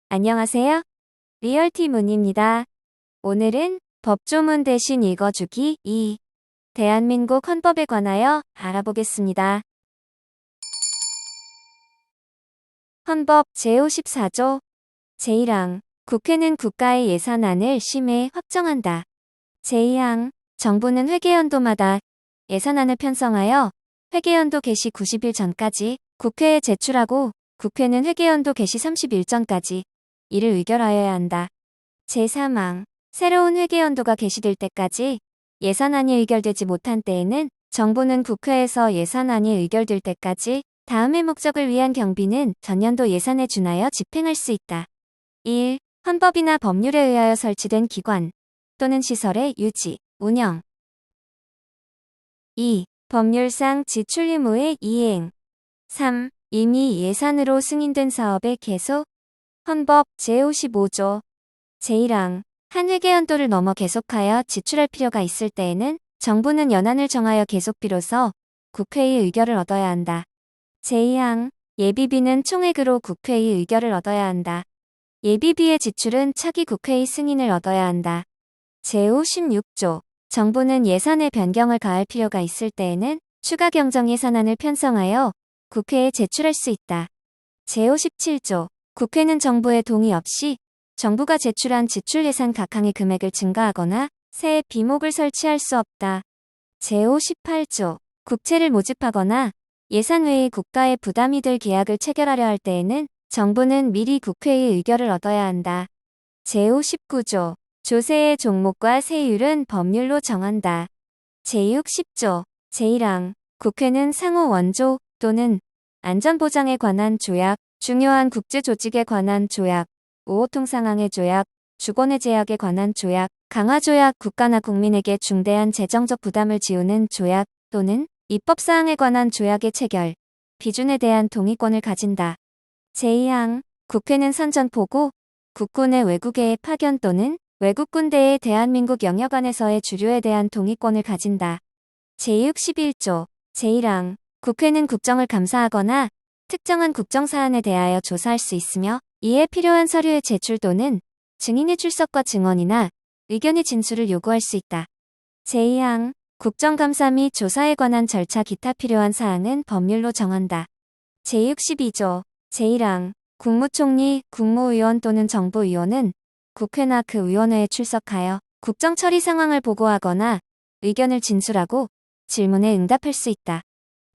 안녕하세요. 리얼티 문입니다. 오늘은 법조문 대신 읽어주기 2. 대한민국 헌법에 관하여 알아보겠습니다. 헌법 제54조 제1항 국회는 국가의 예산안을 심의 확정한다. 제2항 정부는 회계연도마다 예산안을 편성하여 회계연도 개시 90일 전까지 국회에 제출하고 국회는 회계연도 개시 30일 전까지 이를 의결하여야 한다. 제3항 새로운 회계연도가 개시될 때까지 예산안이 의결되지 못한 때에는 정부는 국회에서 예산안이 의결될 때까지 다음의 목적을 위한 경비는 전년도 예산에 준하여 집행할 수 있다. 1. 헌법이나 법률에 의하여 설치된 기관 또는 시설의 유지, 운영. 2. 법률상 지출 의무의 이행. 3. 이미 예산으로 승인된 사업의 계속. 헌법 제55조 제1항 한 회계연도를 넘어 계속하여 지출할 필요가 있을 때에는 정부는 연한을 정하여 계속비로서 국회의 의결을 얻어야 한다. 제2항 예비비는 총액으로 국회의 의결을 얻어야 한다. 예비비의 지출은 차기 국회의 승인을 얻어야 한다. 제56조 정부는 예산에 변경을 가할 필요가 있을 때에는 추가 경정 예산안을 편성하여 국회에 제출할 수 있다. 제57조 국회는 정부의 동의 없이 정부가 제출한 지출 예산 각 항의 금액을 증가하거나 새 비목을 설치할 수 없다. 제58조 국채를 모집하거나 예산 외의 국가의 부담이 될 계약을 체결하려 할 때에는 정부는 미리 국회의 의결을 얻어야 한다. 제59조 조세의 종목과 세율은 법률로 정한다. 제60조 제1항 국회는 상호 원조 또는 안전보장에 관한 조약, 중요한 국제조직에 관한 조약, 우호통상항해 조약, 주권의 제약에 관한 조약, 강화조약, 국가나 국민에게 중대한 재정적 부담을 지우는 조약 또는 입법사항에 관한 조약의 체결, 비준에 대한 동의권을 가진다. 제2항 국회는 선전포고, 국군의 외국에 파견 또는 외국 군대의 대한민국 영역 안에서의 주류에 대한 동의권을 가진다. 제61조 제1항 국회는 국정을 감사하거나 특정한 국정사안에 대하여 조사할 수 있으며 이에 필요한 서류의 제출 또는 증인의 출석과 증언이나 의견의 진술을 요구할 수 있다. 제2항 국정감사 및 조사에 관한 절차 기타 필요한 사항은 법률로 정한다. 제62조 제1항 국무총리, 국무위원 또는 정부위원은 국회나 그 위원회에 출석하여 국정처리 상황을 보고하거나 의견을 진술하고 질문에 응답할 수 있다.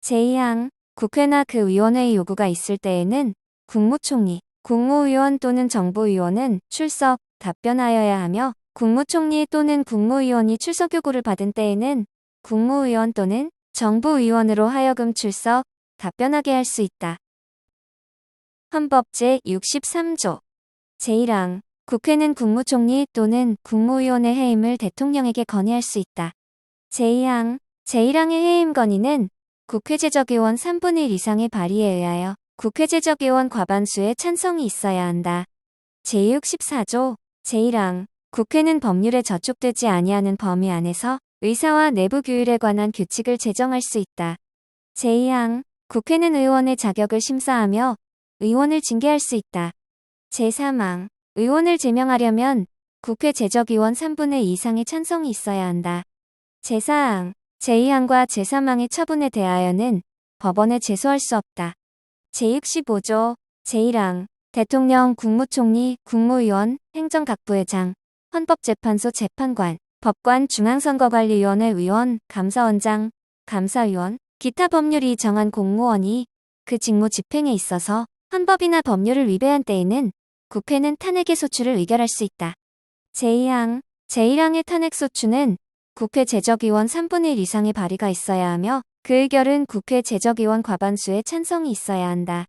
제2항 국회나 그 위원회의 요구가 있을 때에는 국무총리, 국무위원 또는 정부위원은 출석, 답변하여야 하며 국무총리 또는 국무위원이 출석 요구를 받은 때에는 국무위원 또는 정부위원으로 하여금 출석, 답변하게 할 수 있다. 헌법 제63조 제1항 국회는 국무총리 또는 국무위원의 해임을 대통령에게 건의할 수 있다. 제2항 제1항의 해임 건의는 국회재적의원 3분의 1 이상의 발의에 의하여 국회재적의원 과반수의 찬성이 있어야 한다. 제64조 제1항 국회는 법률에 저촉되지 아니하는 범위 안에서 의사와 내부 규율에 관한 규칙을 제정할 수 있다. 제2항 국회는 의원의 자격을 심사하며 의원을 징계할 수 있다. 제3항 의원을 제명하려면 국회 재적의원 3분의 2 이상의 찬성이 있어야 한다. 제4항 제2항과 제3항의 처분에 대하여는 법원에 제소할 수 없다. 제65조 제1항 대통령, 국무총리, 국무위원, 행정각부회장, 헌법재판소 재판관, 법관, 중앙선거관리위원회 위원, 감사원장, 감사위원, 기타 법률이 정한 공무원이 그 직무 집행에 있어서 헌법이나 법률을 위배한 때에는 국회는 탄핵의 소추를 의결할 수 있다. 제2항 제1항의 탄핵소추는 국회 재적의원 3분의 1 이상의 발의가 있어야 하며 그 의결은 국회 재적의원 과반수의 찬성이 있어야 한다.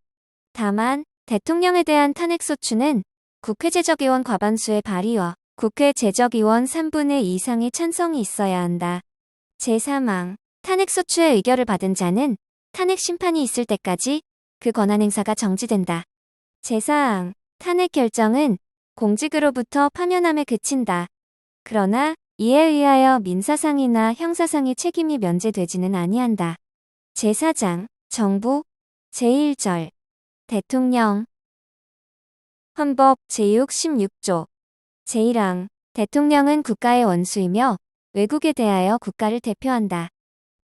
다만 대통령에 대한 탄핵소추는 국회 재적의원 과반수의 발의와 국회 재적의원 3분의 2 이상의 찬성이 있어야 한다. 제3항 탄핵소추의 의결을 받은 자는 탄핵 심판이 있을 때까지 그 권한 행사가 정지된다. 제4항 탄핵 결정은 공직으로부터 파면함에 그친다. 그러나 이에 의하여 민사상이나 형사상의 책임이 면제되지는 아니한다. 제4장 정부 제1절 대통령 헌법 제66조 제1항 대통령은 국가의 원수이며 외국에 대하여 국가를 대표한다.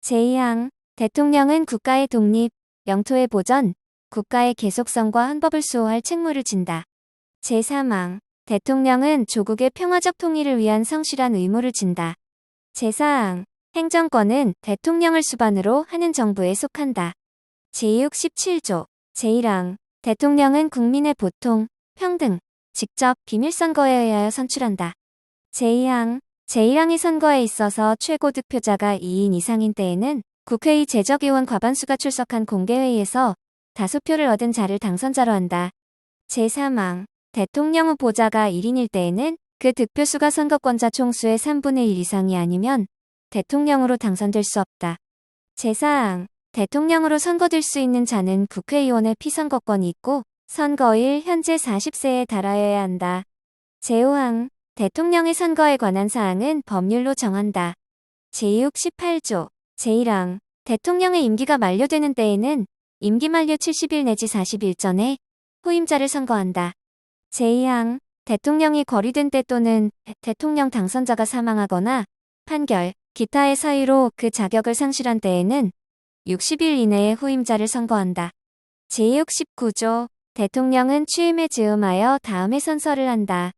제2항 대통령은 국가의 독립, 영토의 보전, 국가의 계속성과 헌법을 수호할 책무를 진다. 제3항 대통령은 조국의 평화적 통일을 위한 성실한 의무를 진다. 제4항 행정권은 대통령을 수반으로 하는 정부에 속한다. 제67조 제1항 대통령은 국민의 보통, 평등, 직접, 비밀선거에 의하여 선출한다. 제2항 제1항의 선거에 있어서 최고 득표자가 2인 이상인 때에는 국회의 제적의원 과반수가 출석한 공개회의에서 다수표를 얻은 자를 당선자로 한다. 제3항 대통령 후보자가 1인일 때에는 그 득표수가 선거권자 총수의 3분의 1 이상이 아니면 대통령으로 당선될 수 없다. 제4항 대통령으로 선거될 수 있는 자는 국회의원의 피선거권이 있고 선거일 현재 40세에 달하여야 한다. 제5항 대통령의 선거에 관한 사항은 법률로 정한다. 제68조 제1항 대통령의 임기가 만료되는 때에는 임기 만료 70일 내지 40일 전에 후임자를 선거한다. 제2항 대통령이 거리된 때 또는 대통령 당선자가 사망하거나 판결, 기타의 사유로 그 자격을 상실한 때에는 60일 이내에 후임자를 선거한다. 제69조 대통령은 취임에 즈음하여 다음에 선서를 한다.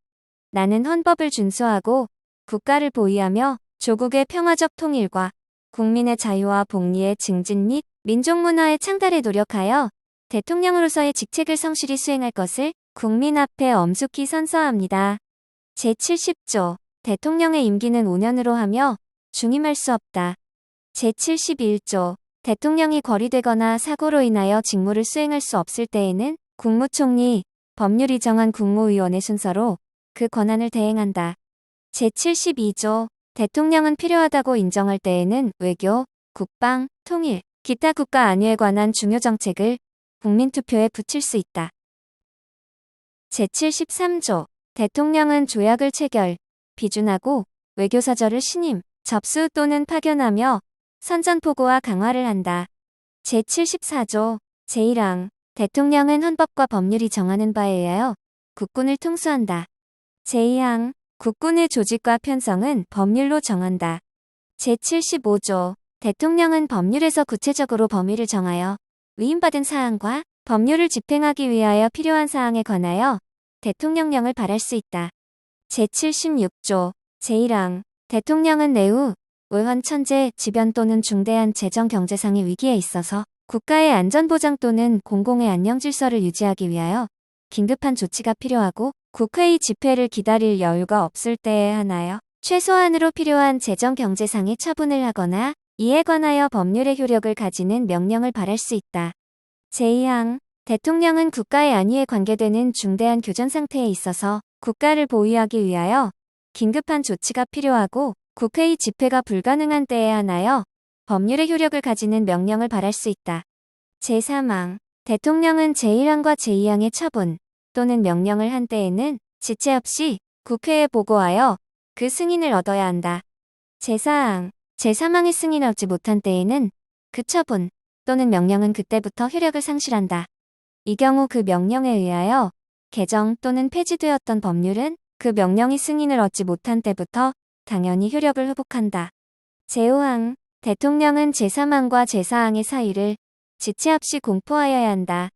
나는 헌법을 준수하고 국가를 보위하며 조국의 평화적 통일과 국민의 자유와 복리의 증진 및 민족문화의 창달에 노력하여 대통령으로서의 직책을 성실히 수행할 것을 국민 앞에 엄숙히 선서합니다. 제70조 대통령의 임기는 5년으로 하며 중임할 수 없다. 제71조 대통령이 거리되거나 사고로 인하여 직무를 수행할 수 없을 때에는 국무총리, 법률이 정한 국무위원회 순서로 그 권한을 대행한다. 제72조 대통령은 필요하다고 인정할 때에는 외교, 국방, 통일, 기타 국가 안위에 관한 중요 정책을 국민투표에 붙일 수 있다. 제73조 대통령은 조약을 체결, 비준하고 외교사절을 신임, 접수 또는 파견하며 선전포고와 강화를 한다. 제74조 제1항 대통령은 헌법과 법률이 정하는 바에 의하여 국군을 통수한다. 제2항 국군의 조직과 편성은 법률로 정한다. 제75조 대통령은 법률에서 구체적으로 범위를 정하여 위임받은 사항과 법률을 집행하기 위하여 필요한 사항에 관하여 대통령령을 발할 수 있다. 제76조 제1항 대통령은 내후 외환 천재, 지변 또는 중대한 재정 경제상의 위기에 있어서 국가의 안전보장 또는 공공의 안녕질서를 유지하기 위하여 긴급한 조치가 필요하고 국회의 집회를 기다릴 여유가 없을 때에 한하여 최소한으로 필요한 재정 경제상의 처분을 하거나 이에 관하여 법률의 효력을 가지는 명령을 발할 수 있다. 제2항 대통령은 국가의 안위에 관계되는 중대한 교전 상태에 있어서 국가를 보위하기 위하여 긴급한 조치가 필요하고 국회의 집회가 불가능한 때에 한하여 법률의 효력을 가지는 명령을 발할 수 있다. 제3항 대통령은 제1항과 제2항의 처분 또는 명령을 한 때에는 지체 없이 국회에 보고하여 그 승인을 얻어야 한다. 제4항 제3항의 승인을 얻지 못한 때에는 그 처분 또는 명령은 그때부터 효력을 상실한다. 이 경우 그 명령에 의하여 개정 또는 폐지되었던 법률은 그 명령이 승인을 얻지 못한 때부터 당연히 효력을 회복한다. 제5항 대통령은 제3항과 제4항의 사유를 지체 없이 공포하여야 한다.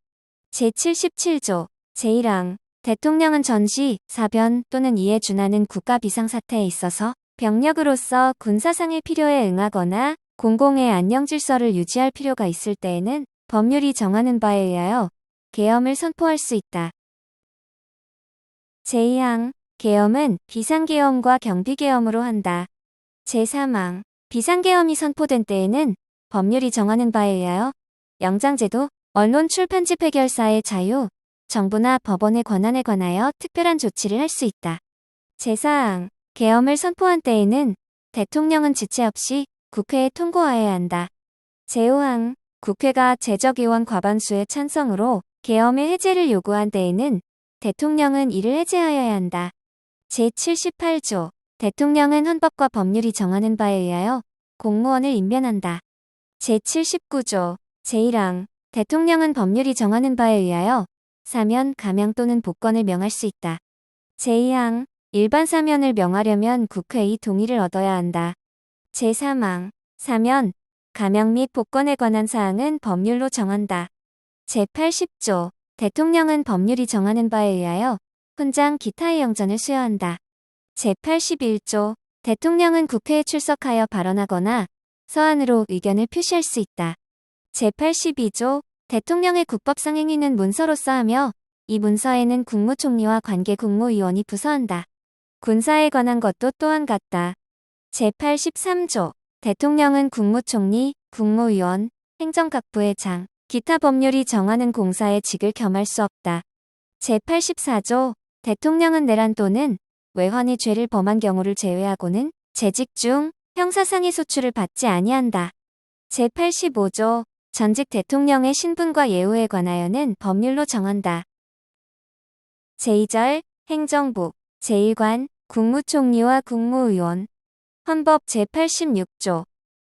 제77조 제1항 대통령은 전시, 사변 또는 이에 준하는 국가 비상사태에 있어서 병력으로서 군사상의 필요에 응하거나 공공의 안녕질서를 유지할 필요가 있을 때에는 법률이 정하는 바에 의하여 계엄을 선포할 수 있다. 제2항 계엄은 비상계엄과 경비계엄으로 한다. 제3항 비상계엄이 선포된 때에는 법률이 정하는 바에 의하여 영장제도, 언론 출판집 해결사의 자유, 정부나 법원의 권한에 관하여 특별한 조치를 할 수 있다. 제4항 계엄을 선포한 때에는 대통령은 지체 없이 국회에 통고하여야 한다. 제5항 국회가 제적의원 과반수의 찬성으로 계엄의 해제를 요구한 때에는 대통령은 이를 해제하여야 한다. 제78조 대통령은 헌법과 법률이 정하는 바에 의하여 공무원을 임면한다. 제79조 제1항 대통령은 법률이 정하는 바에 의하여 사면, 가명 또는 복권을 명할 수 있다. 제2항 일반 사면을 명하려면 국회의 동의를 얻어야 한다. 제3항 사면, 가명 및 복권에 관한 사항은 법률로 정한다. 제80조 대통령은 법률이 정하는 바에 의하여 훈장 기타의 영전을 수여한다. 제81조 대통령은 국회에 출석하여 발언하거나 서한으로 의견을 표시할 수 있다. 제82조 대통령의 국법상 행위는 문서로서 하며 이 문서에는 국무총리와 관계 국무위원이 부서한다. 군사에 관한 것도 또한 같다. 제83조 대통령은 국무총리, 국무위원, 행정각부의 장, 기타 법률이 정하는 공사에 직을 겸할 수 없다. 제84조 대통령은 내란 또는 외환의 죄를 범한 경우를 제외하고는 재직 중 형사상의 소출을 받지 아니한다. 제85조 전직 대통령의 신분과 예우에 관하여는 법률로 정한다. 제2절 행정부, 제1관, 국무총리와 국무위원 헌법 제86조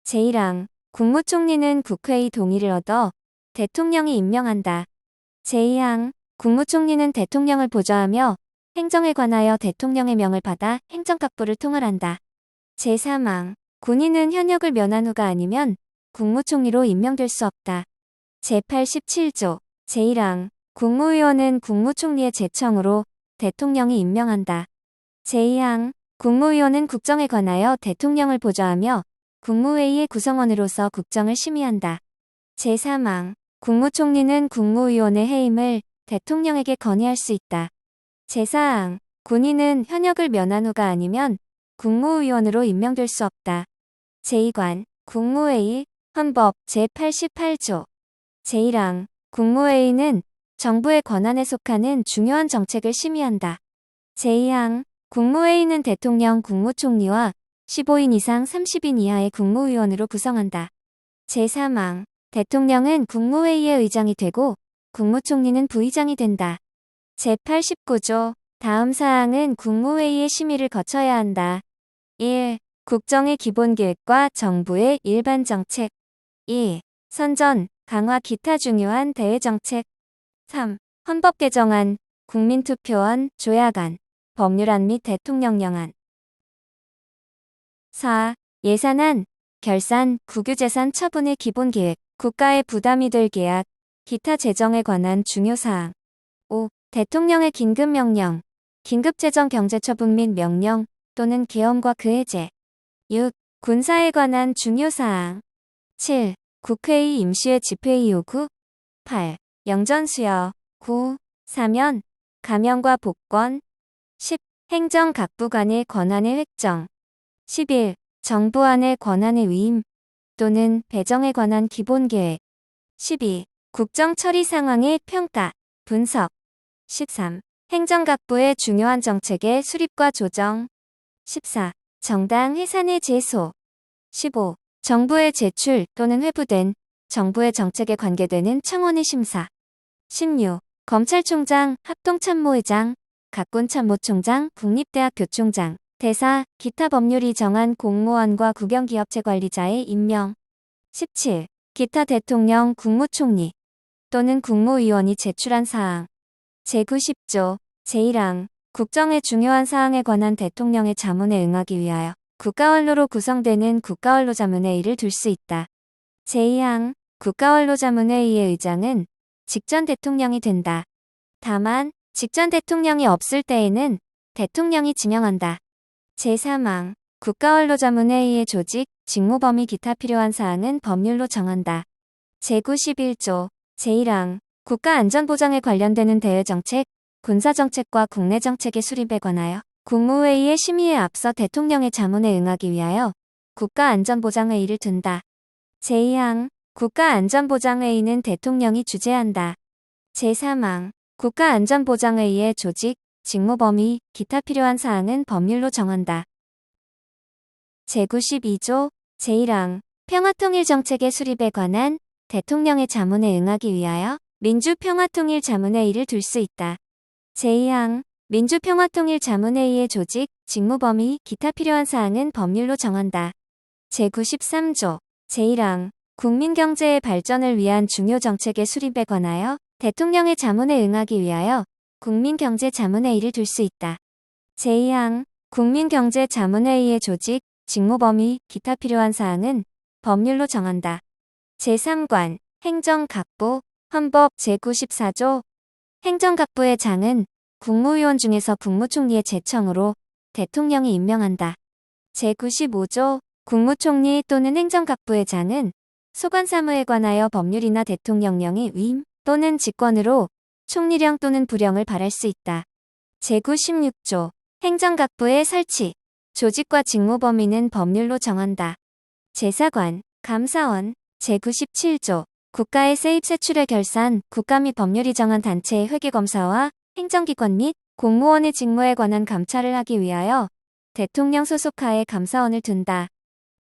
제1항 국무총리는 국회의 동의를 얻어 대통령이 임명한다. 제2항 국무총리는 대통령을 보좌하며 행정에 관하여 대통령의 명을 받아 행정각부를 통할한다. 제3항 군인은 현역을 면한 후가 아니면 국무총리로 임명될 수 없다. 제87조 제1항 국무위원은 국무총리의 제청으로 대통령이 임명한다. 제2항 국무위원은 국정에 관하여 대통령을 보좌하며 국무회의의 구성원으로서 국정을 심의한다. 제3항 국무총리는 국무위원의 해임을 대통령에게 건의할 수 있다. 제4항 군인은 현역을 면한 후가 아니면 국무위원으로 임명될 수 없다. 제2관 국무회의 헌법 제88조 제1항 국무회의는 정부의 권한에 속하는 중요한 정책을 심의한다. 제2항 국무회의는 대통령 국무총리와 15인 이상 30인 이하의 국무위원으로 구성한다. 제3항 대통령은 국무회의의 의장이 되고 국무총리는 부의장이 된다. 제89조 다음 사항은 국무회의의 심의를 거쳐야 한다. 1. 국정의 기본계획과 정부의 일반 정책 2. 선전, 강화 기타 중요한 대외정책 3. 헌법 개정안, 국민투표안, 조약안, 법률안 및 대통령령안 4. 예산안, 결산, 국유재산 처분의 기본계획, 국가의 부담이 될 계약, 기타 재정에 관한 중요사항 5. 대통령의 긴급명령, 긴급재정 경제처분 및 명령 또는 계엄과 그 해제 6. 군사에 관한 중요사항 7. 국회의 임시회 집회의 요구 8. 영전수여 9. 사면, 가명과 복권 10. 행정각부 간의 권한의 획정 11. 정부 안의 권한의 위임 또는 배정에 관한 기본계획 12. 국정처리 상황의 평가, 분석 13. 행정각부의 중요한 정책의 수립과 조정 14. 정당 해산의 제소 15. 정부의 제출 또는 회부된 정부의 정책에 관계되는 청원의 심사 16. 검찰총장, 합동참모회장, 각군참모총장, 국립대학교총장, 대사, 기타 법률이 정한 공무원과 국영기업체 관리자의 임명 17. 기타 대통령, 국무총리 또는 국무위원이 제출한 사항 제90조 제1항 국정의 중요한 사항에 관한 대통령의 자문에 응하기 위하여 국가원로로 구성되는 국가원로자문회의를 둘 수 있다. 제2항 국가원로자문회의의 의장은 직전 대통령이 된다. 다만 직전 대통령이 없을 때에는 대통령이 지명한다. 제3항 국가원로자문회의의 조직, 직무 범위 기타 필요한 사항은 법률로 정한다. 제91조 제1항 국가안전보장에 관련되는 대외정책, 군사정책과 국내정책의 수립에 관하여 국무회의의 심의에 앞서 대통령의 자문에 응하기 위하여 국가안전보장회의를 둔다. 제2항 국가안전보장회의는 대통령이 주재한다. 제3항 국가안전보장회의의 조직, 직무 범위, 기타 필요한 사항은 법률로 정한다. 제92조 제1항 평화통일정책의 수립에 관한 대통령의 자문에 응하기 위하여 민주평화통일자문회의를 둘 수 있다. 제2항 민주평화통일자문회의의 조직, 직무 범위, 기타 필요한 사항은 법률로 정한다. 제93조 제1항 국민경제의 발전을 위한 중요 정책의 수립에 관하여 대통령의 자문에 응하기 위하여 국민경제자문회의를 둘 수 있다. 제2항 국민경제자문회의의 조직, 직무 범위, 기타 필요한 사항은 법률로 정한다. 제3관 행정각부 헌법 제94조 행정각부의 장은 국무위원 중에서 국무총리의 제청으로 대통령이 임명한다. 제95조 국무총리 또는 행정각부의 장은 소관사무에 관하여 법률이나 대통령령의 위임 또는 직권으로 총리령 또는 부령을 발할 수 있다. 제96조 행정각부의 설치, 조직과 직무 범위는 법률로 정한다. 제4관 감사원 제97조 국가의 세입 세출의 결산, 국가 및 법률이 정한 단체의 회계검사와 행정기관 및 공무원의 직무에 관한 감찰을 하기 위하여 대통령 소속하에 감사원을 둔다.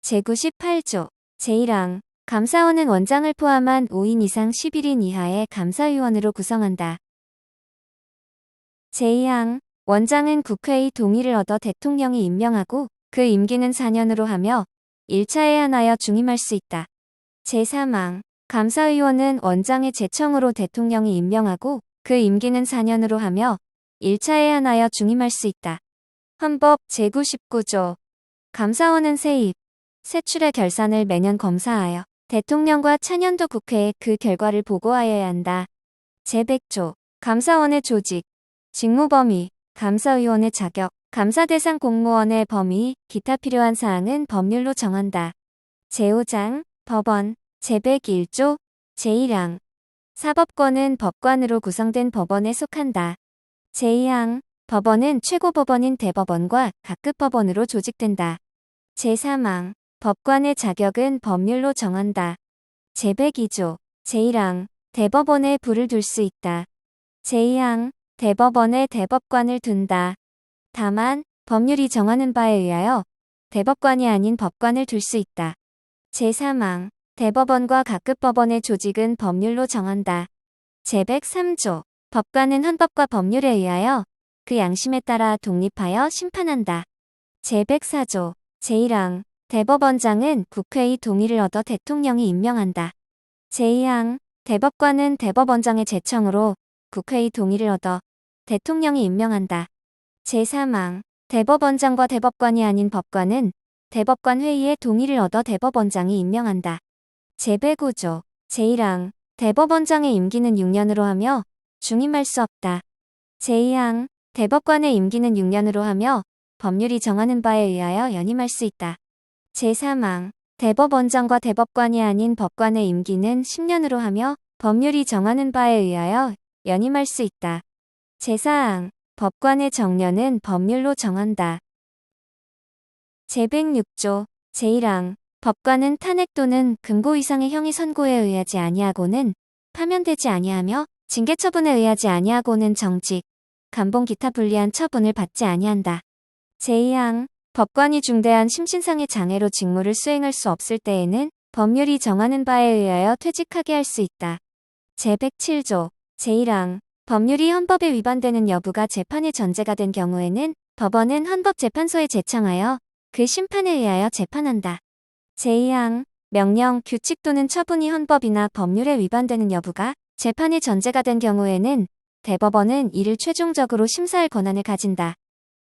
제98조 제1항 감사원은 원장을 포함한 5인 이상 11인 이하의 감사위원으로 구성한다. 제2항 원장은 국회의 동의를 얻어 대통령이 임명하고 그 임기는 4년으로 하며 1차에 한하여 중임할 수 있다. 제3항 감사위원은 원장의 제청으로 대통령이 임명하고 그 임기는 4년으로 하며 1차에 한하여 중임할 수 있다. 헌법 제99조 감사원은 세입, 세출의 결산을 매년 검사하여 대통령과 차년도 국회에 그 결과를 보고하여야 한다. 제100조 감사원의 조직, 직무 범위, 감사위원의 자격, 감사 대상 공무원의 범위, 기타 필요한 사항은 법률로 정한다. 제5장 법원 제101조 제1항 사법권은 법관으로 구성된 법원에 속한다. 제2항 법원은 최고법원인 대법원과 각급법원으로 조직된다. 제3항 법관의 자격은 법률로 정한다. 제102조 제1항 대법원에 불을 둘 수 있다. 제2항 대법원에 대법관을 둔다. 다만 법률이 정하는 바에 의하여 대법관이 아닌 법관을 둘 수 있다. 제3항 대법원과 각급법원의 조직은 법률로 정한다. 제103조 법관은 헌법과 법률에 의하여 그 양심에 따라 독립하여 심판한다. 제104조 제1항 대법원장은 국회의 동의를 얻어 대통령이 임명한다. 제2항 대법관은 대법원장의 제청으로 국회의 동의를 얻어 대통령이 임명한다. 제3항 대법원장과 대법관이 아닌 법관은 대법관 회의의 동의를 얻어 대법원장이 임명한다. 제105조 제1항 대법원장의 임기는 6년으로 하며 중임할 수 없다. 제2항 대법관의 임기는 6년으로 하며 법률이 정하는 바에 의하여 연임할 수 있다. 제3항 대법원장과 대법관이 아닌 법관의 임기는 10년으로 하며 법률이 정하는 바에 의하여 연임할 수 있다. 제4항 법관의 정년은 법률로 정한다. 제106조 제1항 법관은 탄핵 또는 금고 이상의 형이 선고에 의하지 아니하고는 파면되지 아니하며 징계 처분에 의하지 아니하고는 정직, 감봉 기타 불리한 처분을 받지 아니한다. 제2항 법관이 중대한 심신상의 장애로 직무를 수행할 수 없을 때에는 법률이 정하는 바에 의하여 퇴직하게 할 수 있다. 제107조 제1항 법률이 헌법에 위반되는 여부가 재판의 전제가 된 경우에는 법원은 헌법재판소에 제청하여 그 심판에 의하여 재판한다. 제2항 명령, 규칙 또는 처분이 헌법이나 법률에 위반되는 여부가 재판의 전제가 된 경우에는 대법원은 이를 최종적으로 심사할 권한을 가진다.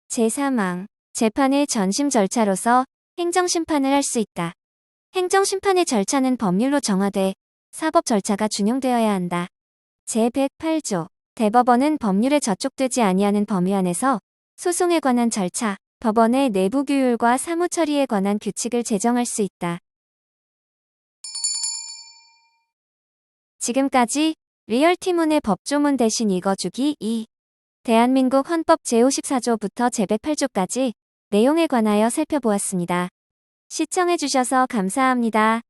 제3항 재판의 전심 절차로서 행정심판을 할 수 있다. 행정심판의 절차는 법률로 정하되 사법 절차가 준용되어야 한다. 제108조 대법원은 법률에 저촉되지 아니하는 범위 안에서 소송에 관한 절차, 법원의 내부 규율과 사무 처리에 관한 규칙을 제정할 수 있다. 지금까지 리얼티문의 법조문 대신 읽어주기 2. 대한민국 헌법 제54조부터 제108조까지 내용에 관하여 살펴보았습니다. 시청해주셔서 감사합니다.